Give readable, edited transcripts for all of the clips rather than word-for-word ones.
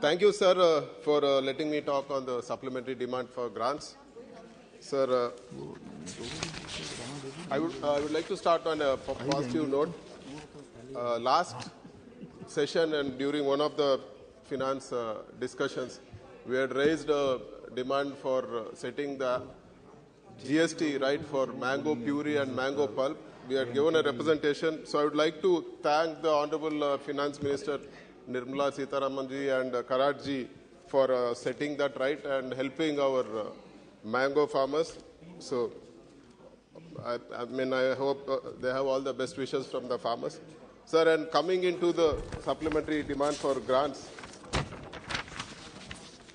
Thank you, sir, for letting me talk on the supplementary demand for grants. Sir, I would like to start on a positive note. Last session and during one of the finance discussions, we had raised a demand for setting the GST right for mango puree and mango pulp. We had given a representation. So I would like to thank the Honorable Finance Minister Nirmala Sitharamanji and Karatji for setting that right and helping our mango farmers. So I hope they have all the best wishes from the farmers. Sir, and coming into the supplementary demand for grants,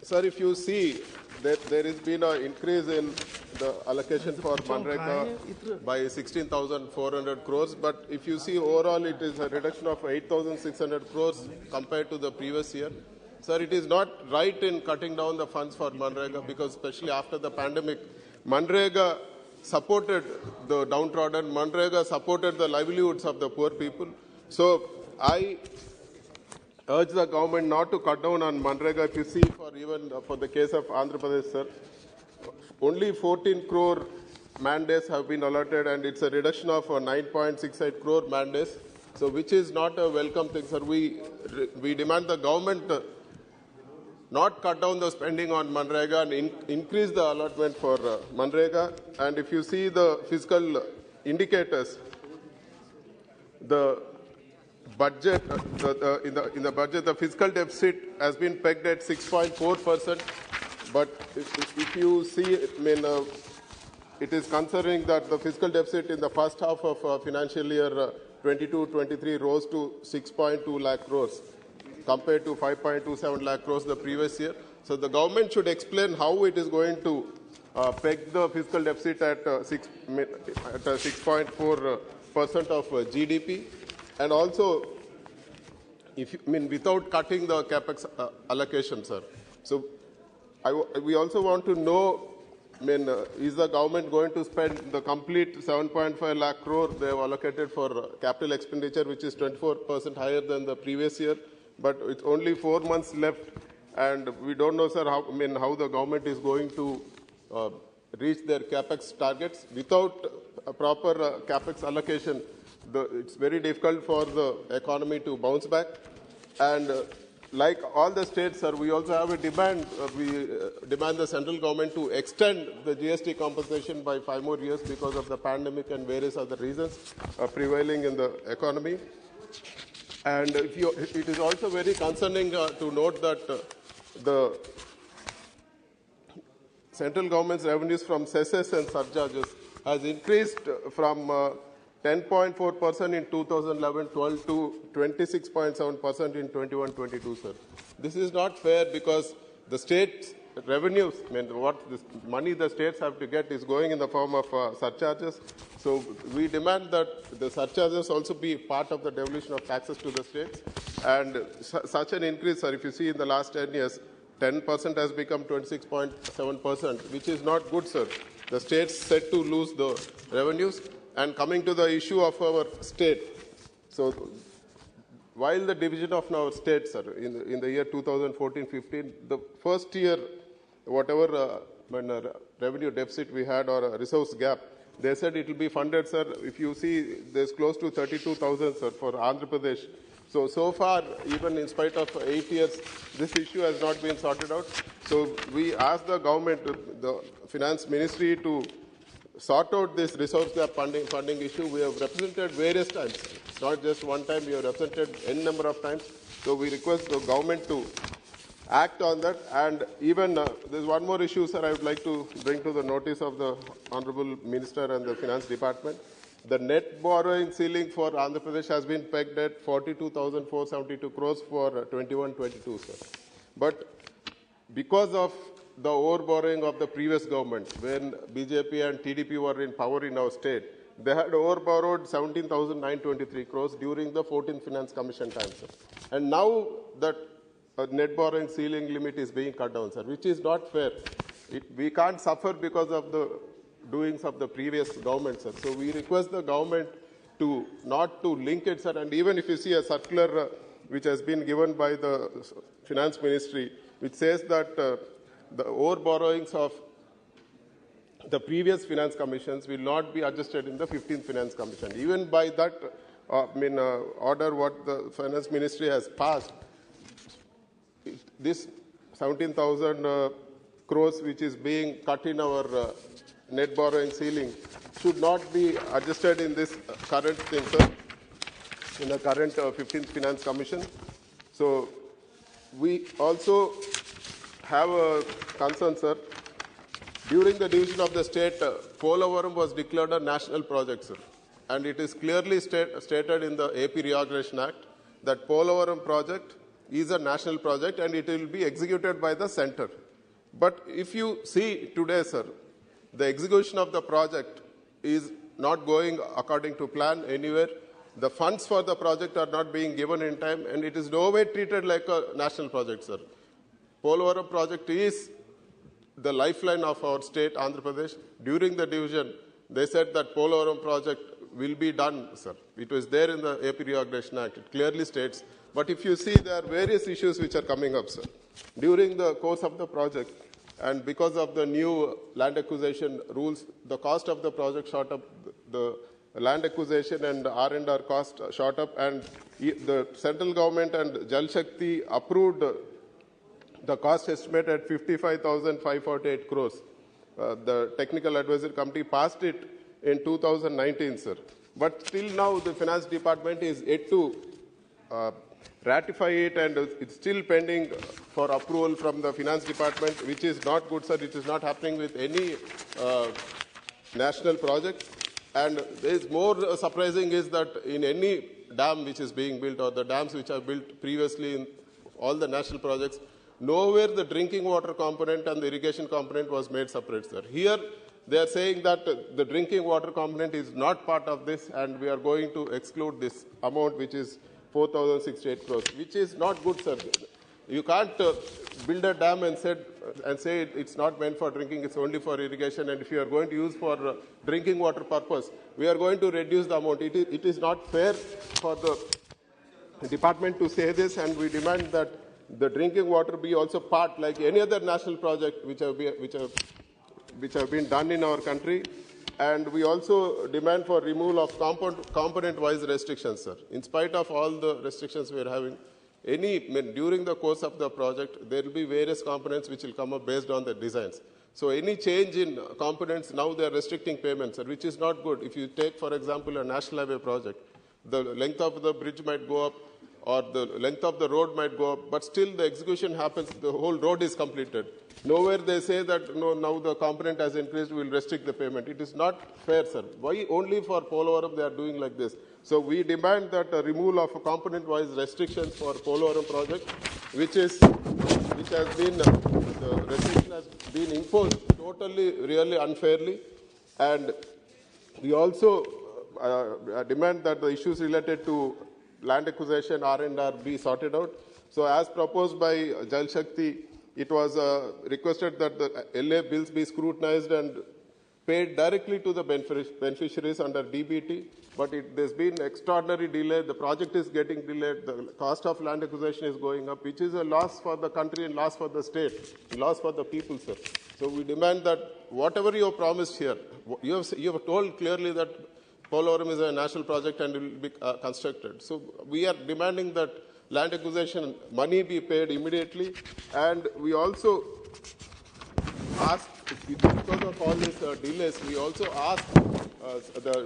sir, if you see that there has been an increase in the allocation for Manrega by 16,400 crores, but if you see overall it is a reduction of 8,600 crores compared to the previous year. Sir, it is not right in cutting down the funds for Manrega because especially after the pandemic, Manrega supported the downtrodden, Manrega supported the livelihoods of the poor people. So I urge the government not to cut down on Manrega. If you see for the case of Andhra Pradesh, sir, only 14 crore man-days have been allotted and it's a reduction of 9.68 crore man-days. So which is not a welcome thing, sir. We demand the government not cut down the spending on Manrega and increase the allotment for Manrega. And if you see the fiscal indicators, the budget, in the budget, the fiscal deficit has been pegged at 6.4%. But if you see, it is concerning that the fiscal deficit in the first half of financial year 22-23 rose to 6.2 lakh crores compared to 5.27 lakh crores the previous year. So the government should explain how it is going to peg the fiscal deficit at 6.4% of GDP, and also, without cutting the capex allocation, sir. So we also want to know, is the government going to spend the complete 7.5 lakh crore they have allocated for capital expenditure, which is 24% higher than the previous year? But it's only 4 months left, and we don't know, sir, how the government is going to reach their capex targets without a proper capex allocation. It's very difficult for the economy to bounce back. And like all the states, sir, we also have a demand. We demand the central government to extend the GST compensation by 5 more years because of the pandemic and various other reasons prevailing in the economy. And it is also very concerning to note that the central government's revenues from cesses and surcharges has increased from 10.4% in 2011-12 to 26.7% in 21-22, sir. This is not fair because the state's revenues, what the money the states have to get is going in the form of surcharges. So we demand that the surcharges also be part of the devolution of taxes to the states. And such an increase, sir, if you see in the last 10 years, 10% has become 26.7%, which is not good, sir. The states set to lose the revenues. And coming to the issue of our state, so while the division of our state, sir, in the year 2014-15, the first year, whatever revenue deficit we had or a resource gap, they said it will be funded, sir. If you see, there's close to 32,000, sir, for Andhra Pradesh. So far, even in spite of 8 years, this issue has not been sorted out. So we ask the government, the finance ministry, to sort out this resource gap funding issue. We have represented various times. It's not just one time. We have represented n number of times. So we request the government to act on that. And even there's one more issue, sir, I would like to bring to the notice of the Honorable Minister and the Finance Department. The net borrowing ceiling for Andhra Pradesh has been pegged at 42,472 crores for 21-22, sir. But because of the overborrowing of the previous government, when BJP and TDP were in power in our state, they had overborrowed 17,923 crores during the 14th Finance Commission time, sir. And now that net borrowing ceiling limit is being cut down, sir, which is not fair. We can't suffer because of the doings of the previous government, sir. So we request the government to not to link it, sir. And even if you see a circular which has been given by the Finance Ministry, which says that the over-borrowings of the previous finance commissions will not be adjusted in the 15th Finance Commission. Even by that order what the Finance Ministry has passed, this 17,000 crores which is being cut in our net borrowing ceiling should not be adjusted in this current thing, sir, in the current 15th Finance Commission. So we also have a concern, sir. During the division of the state, Polavaram was declared a national project, sir. And it is clearly stated in the AP Reorganization Act that Polavaram project is a national project and it will be executed by the center. But if you see today, sir, the execution of the project is not going according to plan anywhere. The funds for the project are not being given in time, and it is no way treated like a national project, sir. Polavaram project is the lifeline of our state, Andhra Pradesh. During the division, they said that Polavaram project will be done, sir. It was there in the AP Reorganization Act. It clearly states. But if you see, there are various issues which are coming up, sir. During the course of the project, and because of the new land acquisition rules, the cost of the project shot up. The land acquisition and R&R cost shot up, and the central government and Jal Shakti approved the cost estimate at 55,548 crores. The technical advisory committee passed it in 2019, sir. But still now the finance department is yet to ratify it, and it's still pending for approval from the finance department, which is not good, sir. It is not happening with any national project. And there is more surprising is that in any dam which is being built, or the dams which are built previously in all the national projects, nowhere the drinking water component and the irrigation component was made separate, sir. Here they are saying that the drinking water component is not part of this, and we are going to exclude this amount, which is 4,068 crores, which is not good, sir. You can't build a dam and say it's not meant for drinking, it's only for irrigation, and if you are going to use for drinking water purpose, we are going to reduce the amount. It is not fair for the department to say this, and we demand that the drinking water be also part, like any other national project which have been done in our country. And we also demand for removal of component-wise restrictions, sir. In spite of all the restrictions we are having, during the course of the project, there will be various components which will come up based on the designs. So any change in components, now they are restricting payments, sir, which is not good. If you take, for example, a national highway project, the length of the bridge might go up, or the length of the road might go up, but still the execution happens, the whole road is completed. Nowhere they say that, no, now the component has increased, we will restrict the payment. It is not fair, sir. Why only for Polavaram they are doing like this? So we demand that a removal of component-wise restrictions for Polavaram project, which has been, the restriction has been imposed totally, really unfairly. And we also demand that the issues related to land acquisition, R&R be sorted out. So as proposed by Jal Shakti, it was requested that the LA bills be scrutinized and paid directly to the beneficiaries under DBT, but there's been extraordinary delay. The project is getting delayed. The cost of land acquisition is going up, which is a loss for the country and loss for the state, loss for the people, sir. So we demand that whatever you have promised here, you have told clearly that Polavaram is a national project and will be constructed. So we are demanding that land acquisition money be paid immediately, and we also ask, because of all these delays, we also ask,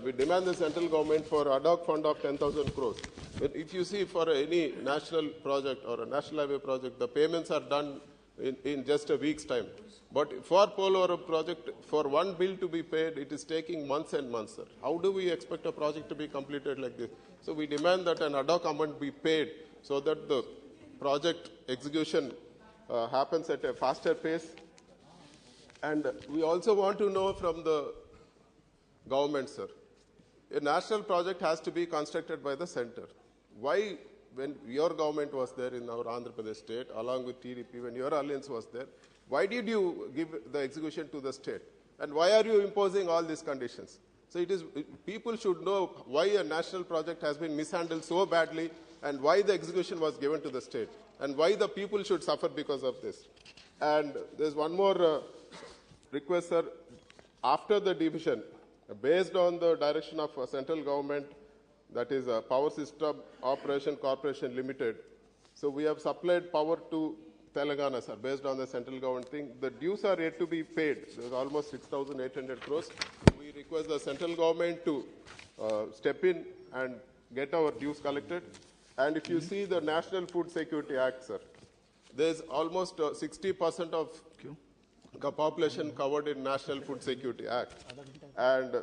we demand the central government for ad hoc fund of 10,000 crores. If you see for any national project or a national highway project, the payments are done in just a week's time. But for Polavaram project, for one bill to be paid, it is taking months and months, sir. How do we expect a project to be completed like this? So we demand that an ad hoc amount be paid so that the project execution happens at a faster pace. And we also want to know from the government, sir, a national project has to be constructed by the center. Why, when your government was there in our Andhra Pradesh state, along with TDP, when your alliance was there, why did you give the execution to the state? And why are you imposing all these conditions? So people should know why a national project has been mishandled so badly and why the execution was given to the state, and why the people should suffer because of this. And there's one more request, sir. After the division, based on the direction of central government, that is Power System Operation Corporation Limited, so we have supplied power to Telangana, sir, based on the central government thing. The dues are yet to be paid. There's almost 6,800 crores. We request the central government to step in and get our dues collected. And if you see the National Food Security Act, sir, there's almost 60% of the population covered in National Food Security Act. And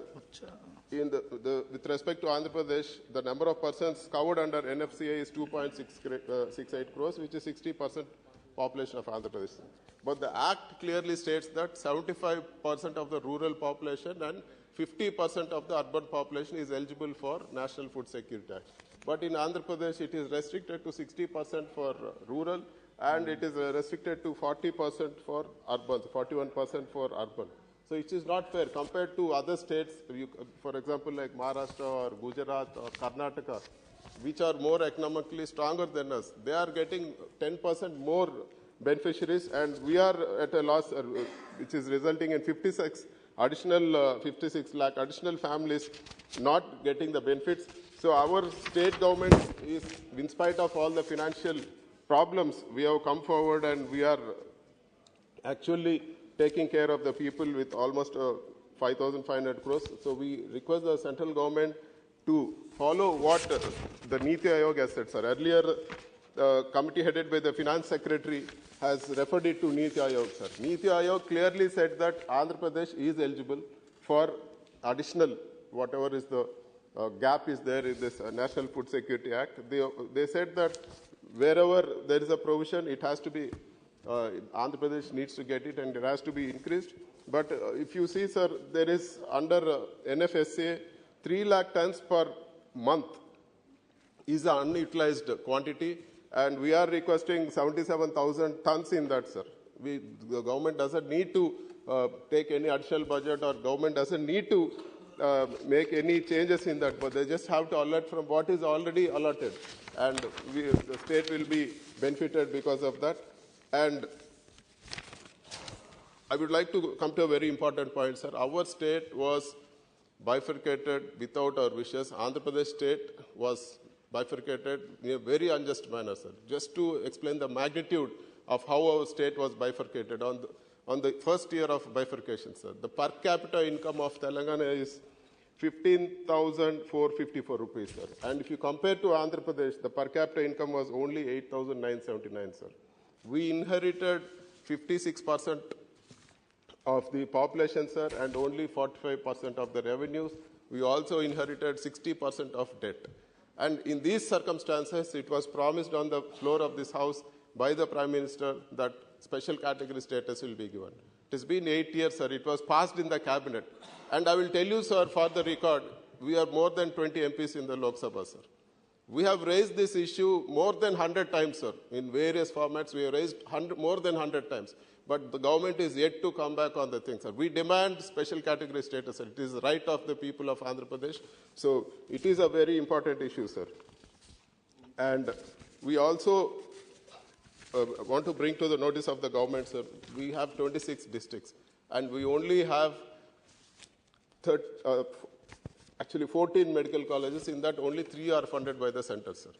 in with respect to Andhra Pradesh, the number of persons covered under NFCA is 2.68 crores, which is 60% population of Andhra Pradesh. But the Act clearly states that 75% of the rural population and 50% of the urban population is eligible for National Food Security Act. But in Andhra Pradesh, it is restricted to 60% for rural, and it is restricted to 40% for urban, 41% for urban. So it is not fair compared to other states, for example, like Maharashtra or Gujarat or Karnataka, which are more economically stronger than us. They are getting 10% more beneficiaries, and we are at a loss, which is resulting in 56 lakh additional families not getting the benefits. So our state government is, in spite of all the financial problems, we have come forward and we are actually taking care of the people with almost 5,500 crores. So we request the central government to follow what the Niti Aayog has said, sir. Earlier, the committee headed by the finance secretary has referred it to Niti Aayog, sir. Niti Aayog clearly said that Andhra Pradesh is eligible for additional, whatever is the gap is there in this National Food Security Act. They said that wherever there is a provision, it has to be, Andhra Pradesh needs to get it and it has to be increased. But if you see, sir, there is under NFSA, 3 lakh tons per month is an unutilized quantity, and we are requesting 77,000 tons in that, sir. The government doesn't need to take any additional budget, or government doesn't need to make any changes in that, but they just have to allot from what is already allotted, and the state will be benefited because of that. And I would like to come to a very important point, sir. Our state was bifurcated without our wishes. Andhra Pradesh state was bifurcated in a very unjust manner, sir. Just to explain the magnitude of how our state was bifurcated on the first year of bifurcation, sir. The per capita income of Telangana is 15,454 rupees, sir. And if you compare to Andhra Pradesh, the per capita income was only 8,979, sir. We inherited 56% of the population, sir, and only 45% of the revenues. We also inherited 60% of debt. And in these circumstances, it was promised on the floor of this House by the Prime Minister that special category status will be given. It has been 8 years, sir. It was passed in the cabinet. And I will tell you, sir, for the record, we are more than 20 MPs in the Lok Sabha, sir. We have raised this issue more than 100 times, sir. In various formats, we have raised more than 100 times. But the government is yet to come back on the thing, sir. We demand special category status, sir. It is the right of the people of Andhra Pradesh. So it is a very important issue, sir. And we also want to bring to the notice of the government, sir, we have 26 districts. And we only have 14 medical colleges. In that, only 3 are funded by the center, sir.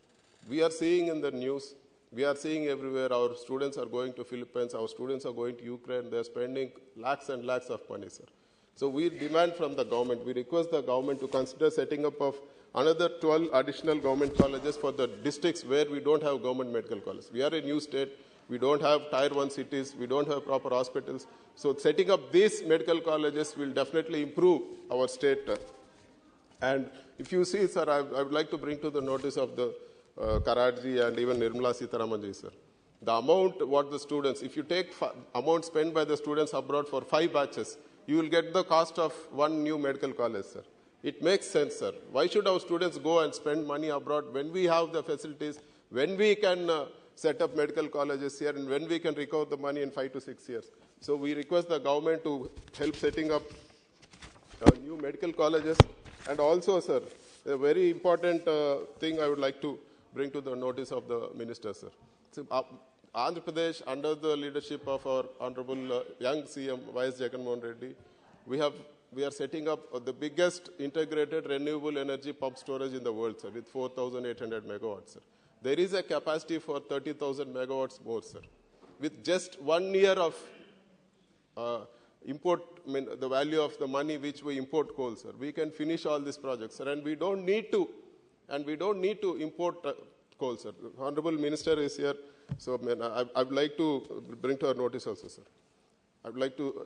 We are seeing in the news, we are seeing everywhere our students are going to Philippines, our students are going to Ukraine, they are spending lakhs and lakhs of money, sir. So we demand from the government, we request the government to consider setting up of another 12 additional government colleges for the districts where we don't have government medical colleges. We are a new state, we don't have tier 1 cities, we don't have proper hospitals. So setting up these medical colleges will definitely improve our state. And if you see, sir, I would like to bring to the notice of the Karadji and even Nirmala Sitharamanji, sir. The amount what the students, if you take amount spent by the students abroad for 5 batches, you will get the cost of 1 new medical college, sir. It makes sense, sir. Why should our students go and spend money abroad when we have the facilities, when we can set up medical colleges here, and when we can recover the money in 5 to 6 years? So we request the government to help setting up new medical colleges. And also, sir, a very important thing I would like to bring to the notice of the minister, sir. So, Andhra Pradesh, under the leadership of our Honorable young CM, Y.S. Jagannath Reddy, we are setting up the biggest integrated renewable energy pump storage in the world, sir, with 4,800 megawatts, sir. There is a capacity for 30,000 megawatts more, sir. With just 1 year of import, the value of the money which we import coal, sir, we can finish all these projects, sir, and we don't need to import coal, sir. The Honorable Minister is here, so I would like to bring to our notice also, sir. I would like to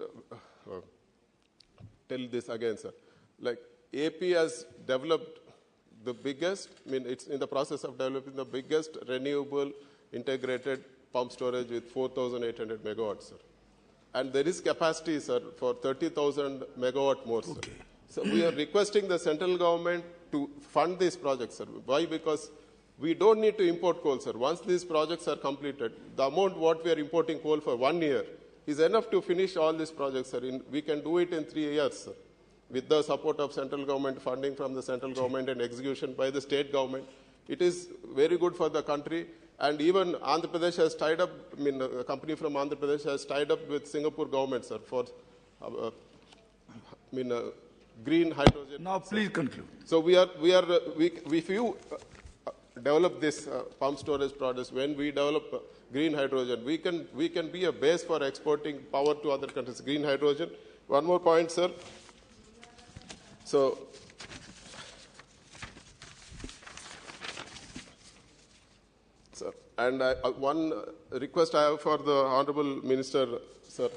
tell this again, sir. Like AP has developed the biggest, it's in the process of developing the biggest renewable integrated pump storage with 4,800 megawatts, sir. And there is capacity, sir, for 30,000 megawatt more, sir. Okay. So we are requesting the central government to fund these projects, sir. Why? Because we don't need to import coal, sir. Once these projects are completed, the amount what we are importing coal for 1 year is enough to finish all these projects, sir. We can do it in 3 years, sir, with the support of central government, funding from the central government and execution by the state government. It is very good for the country. And even Andhra Pradesh has tied up, a company from Andhra Pradesh has tied up with Singapore government, sir, for, green hydrogen. Now, please conclude. So if you develop this pump storage products, when we develop green hydrogen, we can be a base for exporting power to other countries. Green hydrogen. One more point, sir. So, sir, and one request I have for the Honorable Minister, sir.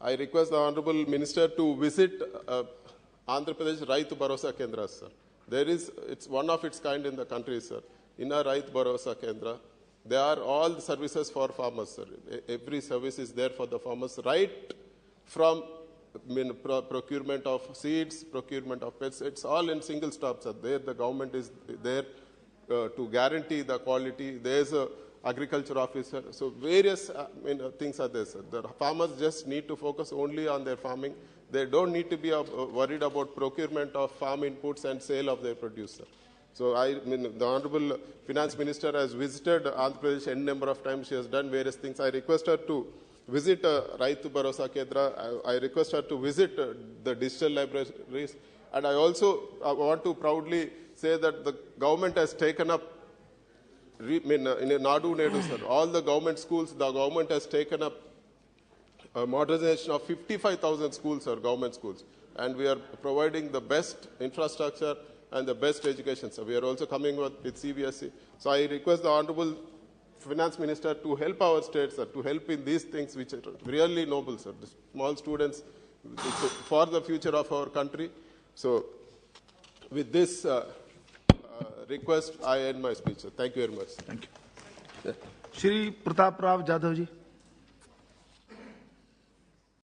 I request the Honorable Minister to visit Andhra Pradesh Raitu Bharosa Kendras, sir. It's one of its kind in the country, sir. In our Raitu Bharosa Kendra, there are all the services for farmers, sir. Every service is there for the farmers, right from procurement of seeds, procurement of pets. It's all in single stop, sir. There the government is there to guarantee the quality. There's a agriculture officer. So various things are there, sir. The farmers just need to focus only on their farming. They don't need to be worried about procurement of farm inputs and sale of their produce, sir. So the Honorable Finance Minister has visited Andhra Pradesh n number of times. She has done various things. I request her to visit Raitu Bharosa Kendra. I request her to visit the digital libraries. And I also want to proudly say that the government has taken up, in a Nadu Nedu, sir, all the government schools, the government has taken up a modernization of 55,000 schools, sir, government schools. And we are providing the best infrastructure and the best education, sir. We are also coming with CBSE. So I request the Honorable Finance Minister to help our state, sir, to help in these things which are really noble, sir. The small students, for the future of our country. So with this request, I end my speech, sir. Thank you very much. Thank you. Shri Pratap Rao Jadhav ji.